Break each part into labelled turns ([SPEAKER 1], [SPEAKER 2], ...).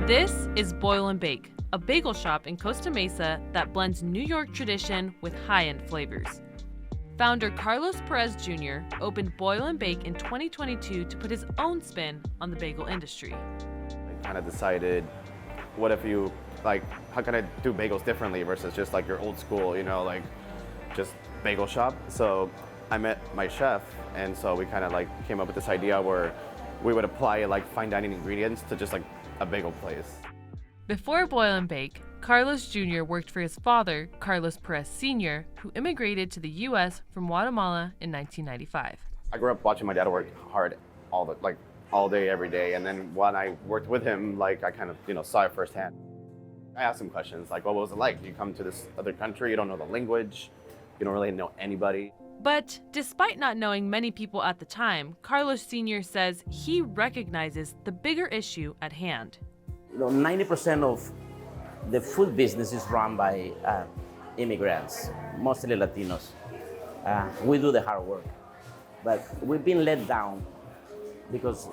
[SPEAKER 1] This is Boil and Bake, a bagel shop in Costa Mesa that blends New York tradition with high-end flavors. Founder Carlos Perez Jr. opened Boil and Bake in 2022 to put his own spin on the bagel industry.
[SPEAKER 2] I kind of decided, what if you, how can I do bagels differently versus just like your old school, just bagel shop. So I met my chef, and so we kind of came up with this idea where we would apply fine dining ingredients to just a bagel place.
[SPEAKER 1] Before Boil and Bake, Carlos Jr. worked for his father, Carlos Perez Sr., who immigrated to the U.S. from Guatemala in 1995.
[SPEAKER 2] I grew up watching my dad work hard all day, every day, and then when I worked with him, I kind of, saw it firsthand. I asked him questions like, what was it like? You come to this other country, you don't know the language, you don't really know anybody.
[SPEAKER 1] But despite not knowing many people at the time, Carlos Sr. says he recognizes the bigger issue at hand.
[SPEAKER 3] 90% of the food business is run by immigrants, mostly Latinos. We do the hard work, but we've been let down because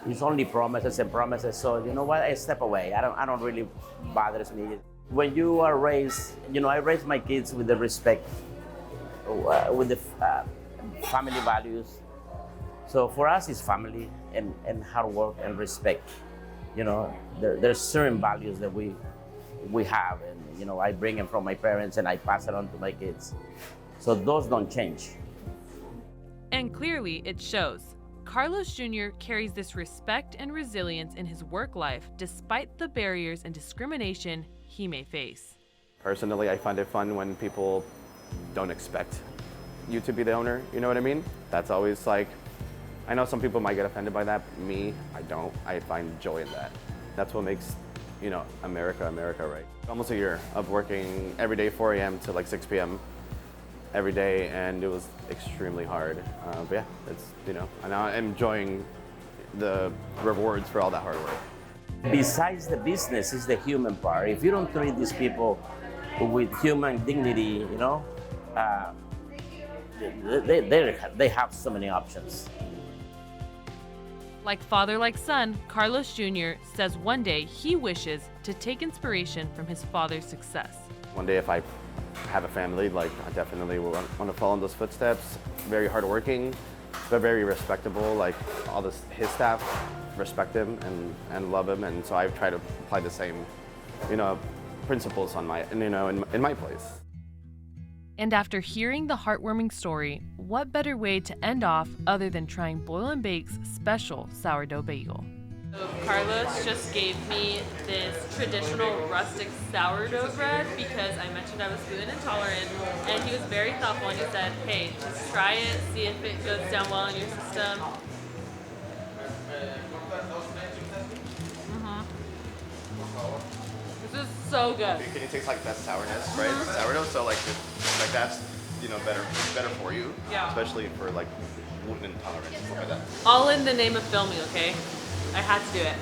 [SPEAKER 3] it's only promises and promises. So you know what? I step away. I don't really bothers me. When you are raised, I raised my kids with the respect, with the family values. So for us, it's family and hard work and respect. There's certain values that we have, and I bring them from my parents and I pass it on to my kids. So those don't change.
[SPEAKER 1] And clearly it shows. Carlos Jr. carries this respect and resilience in his work life despite the barriers and discrimination he may face.
[SPEAKER 2] Personally, I find it fun when people don't expect you to be the owner, you know what I mean? That's always I know some people might get offended by that. Me, I don't. I find joy in that. That's what makes, America, America, right? Almost a year of working every day, 4 a.m. to 6 p.m. every day, and it was extremely hard. But yeah, it's, and I'm enjoying the rewards for all that hard work.
[SPEAKER 3] Besides the business is the human part. If you don't treat these people with human dignity, they have so many options.
[SPEAKER 1] Like father, like son, Carlos Jr. says one day he wishes to take inspiration from his father's success.
[SPEAKER 2] One day if I have a family, I definitely will want to follow in those footsteps. Very hardworking, but very respectable. His staff respect him and love him, and so I try to apply the same, principles on in my place.
[SPEAKER 1] And after hearing the heartwarming story, what better way to end off other than trying Boil and Bake's special sourdough bagel? So Carlos just gave me this traditional rustic sourdough bread because I mentioned I was gluten intolerant, and he was very thoughtful and he said, hey, just try it, see if it goes down well in your system. This is so good.
[SPEAKER 2] Can you taste that sourness, right? Sourdough, so that's better for you.
[SPEAKER 1] Yeah.
[SPEAKER 2] Especially for gluten intolerant, stuff like that.
[SPEAKER 1] All in the name of filming, okay? I had to do it.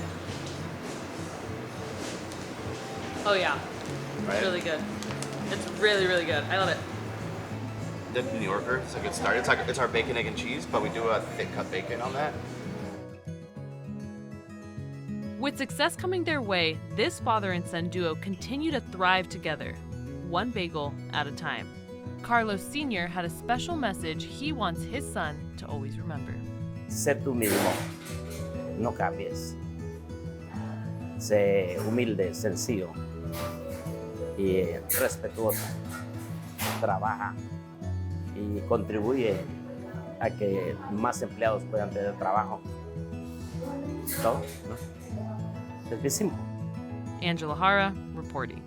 [SPEAKER 1] Oh yeah,
[SPEAKER 2] Right?
[SPEAKER 1] it's really good. It's really, really good. I love it.
[SPEAKER 2] The New Yorker, it's a good start. It's our bacon, egg, and cheese, but we do a thick cut bacon on that.
[SPEAKER 1] With success coming their way, this father and son duo continue to thrive together, one bagel at a time. Carlos Sr. had a special message he wants his son to always remember.
[SPEAKER 3] Sé tú mismo, no cambies. Sé humilde, sencillo y respetuoso. Trabaja y contribuye a que más empleados puedan tener trabajo. ¿No? Es bien simple.
[SPEAKER 1] Angela Hara reporting.